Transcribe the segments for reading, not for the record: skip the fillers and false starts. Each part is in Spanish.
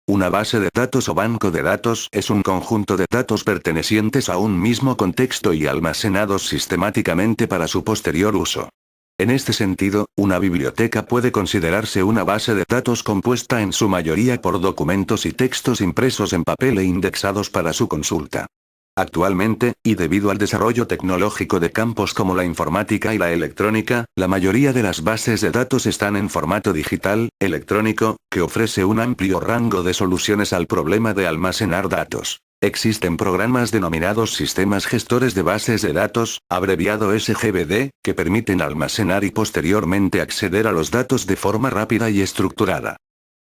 Una base de datos o banco de datos es un conjunto de datos pertenecientes a un mismo contexto y almacenados sistemáticamente para su posterior uso. En este sentido, una biblioteca puede considerarse una base de datos compuesta en su mayoría por documentos y textos impresos en papel e indexados para su consulta. Actualmente, y debido al desarrollo tecnológico de campos como la informática y la electrónica, la mayoría de las bases de datos están en formato digital, electrónico, que ofrece un amplio rango de soluciones al problema de almacenar datos. Existen programas denominados sistemas gestores de bases de datos, abreviado SGBD, que permiten almacenar y posteriormente acceder a los datos de forma rápida y estructurada.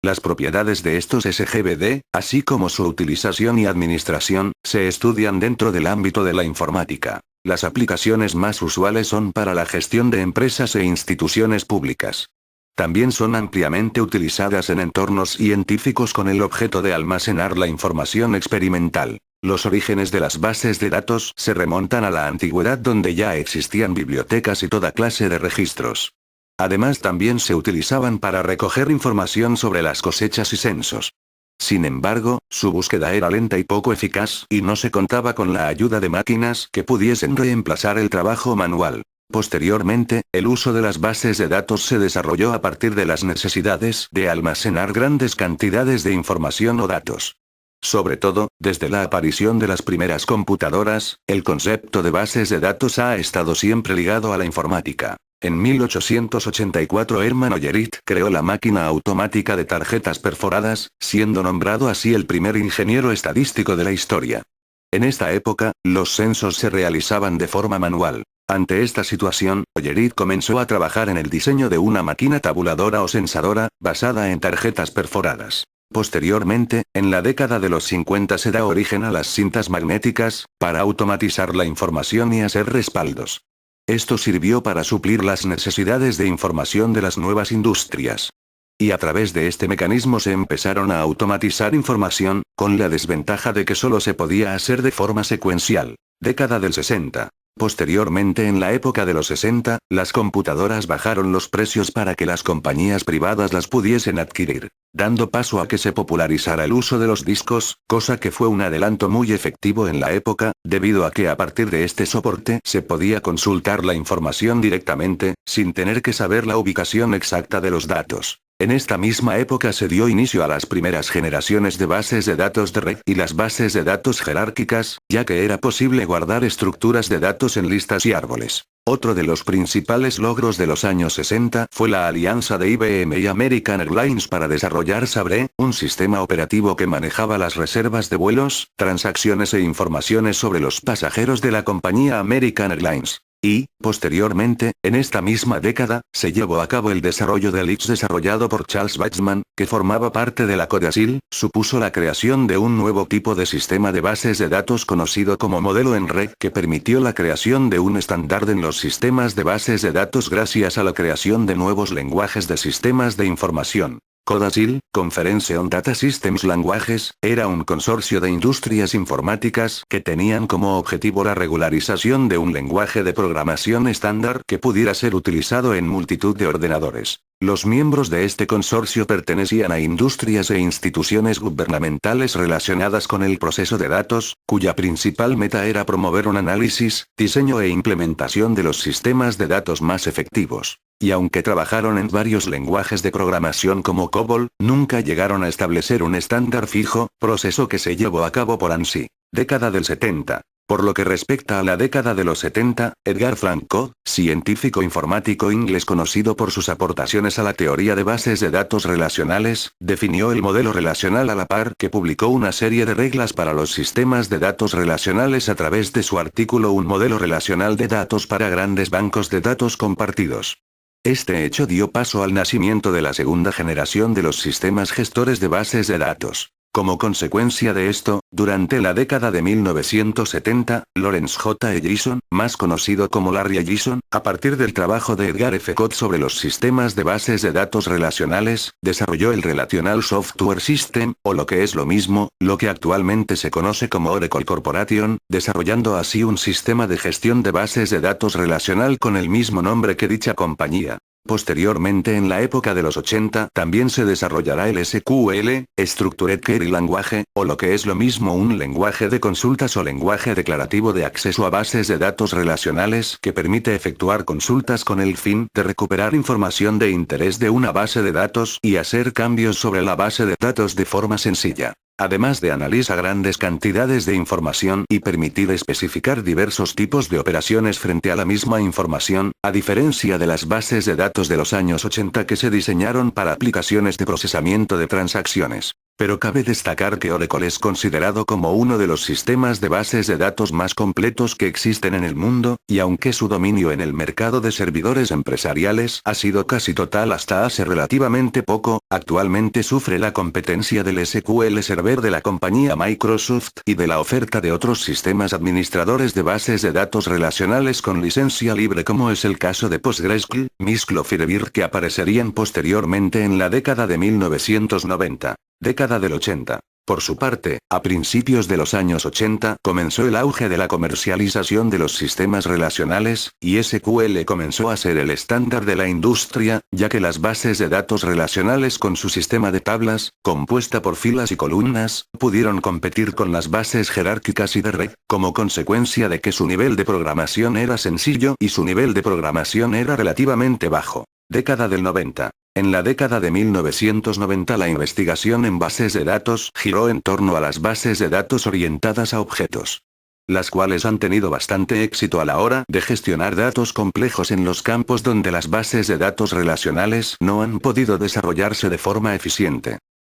Las propiedades de estos SGBD, así como su utilización y administración, se estudian dentro del ámbito de la informática. Las aplicaciones más usuales son para la gestión de empresas e instituciones públicas. También son ampliamente utilizadas en entornos científicos con el objeto de almacenar la información experimental. Los orígenes de las bases de datos se remontan a la antigüedad, donde ya existían bibliotecas y toda clase de registros. Además, también se utilizaban para recoger información sobre las cosechas y censos. Sin embargo, su búsqueda era lenta y poco eficaz, y no se contaba con la ayuda de máquinas que pudiesen reemplazar el trabajo manual. Posteriormente, el uso de las bases de datos se desarrolló a partir de las necesidades de almacenar grandes cantidades de información o datos. Sobre todo, desde la aparición de las primeras computadoras, el concepto de bases de datos ha estado siempre ligado a la informática. En 1884 Hermann Ollerith creó la máquina automática de tarjetas perforadas, siendo nombrado así el primer ingeniero estadístico de la historia. En esta época, los censos se realizaban de forma manual. Ante esta situación, Ollerith comenzó a trabajar en el diseño de una máquina tabuladora o censadora, basada en tarjetas perforadas. Posteriormente, en la década de los 50 se da origen a las cintas magnéticas, para automatizar la información y hacer respaldos. Esto sirvió para suplir las necesidades de información de las nuevas industrias. Y a través de este mecanismo se empezaron a automatizar información, con la desventaja de que solo se podía hacer de forma secuencial. Década del 60. Posteriormente, en la época de los 60, las computadoras bajaron los precios para que las compañías privadas las pudiesen adquirir, dando paso a que se popularizara el uso de los discos, cosa que fue un adelanto muy efectivo en la época, debido a que a partir de este soporte se podía consultar la información directamente, sin tener que saber la ubicación exacta de los datos. En esta misma época se dio inicio a las primeras generaciones de bases de datos de red y las bases de datos jerárquicas, ya que era posible guardar estructuras de datos en listas y árboles. Otro de los principales logros de los años 60 fue la alianza de IBM y American Airlines para desarrollar Sabre, un sistema operativo que manejaba las reservas de vuelos, transacciones e informaciones sobre los pasajeros de la compañía American Airlines. Y, posteriormente, en esta misma década, se llevó a cabo el desarrollo del X desarrollado por Charles Bateman, que formaba parte de la Codasil, supuso la creación de un nuevo tipo de sistema de bases de datos conocido como modelo en red, que permitió la creación de un estándar en los sistemas de bases de datos gracias a la creación de nuevos lenguajes de sistemas de información. Codasil, Conference on Data Systems Languages, era un consorcio de industrias informáticas que tenían como objetivo la regularización de un lenguaje de programación estándar que pudiera ser utilizado en multitud de ordenadores. Los miembros de este consorcio pertenecían a industrias e instituciones gubernamentales relacionadas con el proceso de datos, cuya principal meta era promover un análisis, diseño e implementación de los sistemas de datos más efectivos. Y aunque trabajaron en varios lenguajes de programación como COBOL, nunca llegaron a establecer un estándar fijo, proceso que se llevó a cabo por ANSI. Década del 70. Por lo que respecta a la década de los 70, Edgar Frank Codd, científico informático inglés conocido por sus aportaciones a la teoría de bases de datos relacionales, definió el modelo relacional a la par que publicó una serie de reglas para los sistemas de datos relacionales a través de su artículo Un modelo relacional de datos para grandes bancos de datos compartidos. Este hecho dio paso al nacimiento de la segunda generación de los sistemas gestores de bases de datos. Como consecuencia de esto, durante la década de 1970, Lawrence J. Ellison, más conocido como Larry Ellison, a partir del trabajo de Edgar F. Codd sobre los sistemas de bases de datos relacionales, desarrolló el Relational Software System, o lo que es lo mismo, lo que actualmente se conoce como Oracle Corporation, desarrollando así un sistema de gestión de bases de datos relacional con el mismo nombre que dicha compañía. Posteriormente en la época de los 80 también se desarrollará el SQL, Structured Query Language, o lo que es lo mismo un lenguaje de consultas o lenguaje declarativo de acceso a bases de datos relacionales que permite efectuar consultas con el fin de recuperar información de interés de una base de datos y hacer cambios sobre la base de datos de forma sencilla. Además de analizar grandes cantidades de información y permitir especificar diversos tipos de operaciones frente a la misma información, a diferencia de las bases de datos de los años 80 que se diseñaron para aplicaciones de procesamiento de transacciones. Pero cabe destacar que Oracle es considerado como uno de los sistemas de bases de datos más completos que existen en el mundo, y aunque su dominio en el mercado de servidores empresariales ha sido casi total hasta hace relativamente poco, actualmente sufre la competencia del SQL Server de la compañía Microsoft y de la oferta de otros sistemas administradores de bases de datos relacionales con licencia libre como es el caso de PostgreSQL, MySQL o Firebird que aparecerían posteriormente en la década de 1990. Década del 80. Por su parte, a principios de los años 80 comenzó el auge de la comercialización de los sistemas relacionales, y SQL comenzó a ser el estándar de la industria, ya que las bases de datos relacionales con su sistema de tablas, compuesta por filas y columnas, pudieron competir con las bases jerárquicas y de red, como consecuencia de que su nivel de programación era sencillo y su nivel de programación era relativamente bajo. Década del 90. En la década de 1990 la investigación en bases de datos giró en torno a las bases de datos orientadas a objetos, las cuales han tenido bastante éxito a la hora de gestionar datos complejos en los campos donde las bases de datos relacionales no han podido desarrollarse de forma eficiente.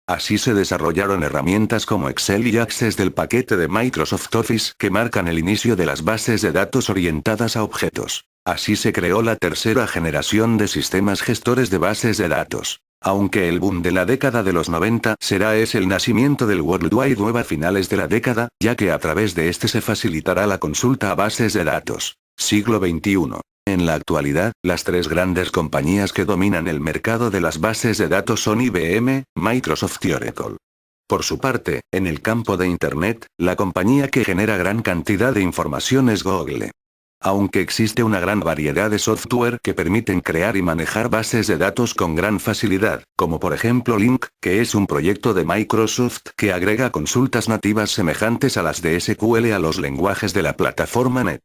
Así se desarrollaron herramientas como Excel y Access del paquete de Microsoft Office que marcan el inicio de las bases de datos orientadas a objetos. Así se creó la tercera generación de sistemas gestores de bases de datos. Aunque el boom de la década de los 90 será el nacimiento del World Wide Web a finales de la década, ya que a través de este se facilitará la consulta a bases de datos. Siglo XXI. En la actualidad, las tres grandes compañías que dominan el mercado de las bases de datos son IBM, Microsoft y Oracle. Por su parte, en el campo de Internet, la compañía que genera gran cantidad de información es Google. Aunque existe una gran variedad de software que permiten crear y manejar bases de datos con gran facilidad, como por ejemplo Link, que es un proyecto de Microsoft que agrega consultas nativas semejantes a las de SQL a los lenguajes de la plataforma .NET.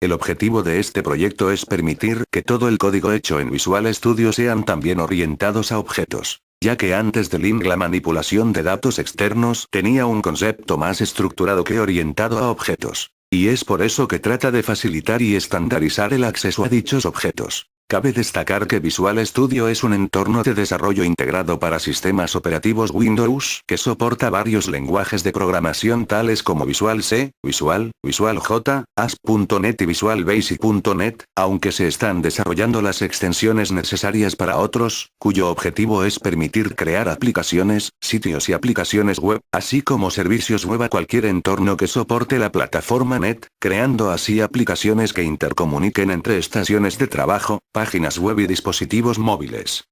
El objetivo de este proyecto es permitir que todo el código hecho en Visual Studio sean también orientados a objetos, ya que antes de Link la manipulación de datos externos tenía un concepto más estructurado que orientado a objetos. Y es por eso que trata de facilitar y estandarizar el acceso a dichos objetos. Cabe destacar que Visual Studio es un entorno de desarrollo integrado para sistemas operativos Windows que soporta varios lenguajes de programación tales como Visual C, Visual J, ASP.NET y Visual Basic.NET, aunque se están desarrollando las extensiones necesarias para otros, cuyo objetivo es permitir crear aplicaciones, sitios y aplicaciones web, así como servicios web a cualquier entorno que soporte la plataforma .NET, creando así aplicaciones que intercomuniquen entre estaciones de trabajo, páginas web y dispositivos móviles.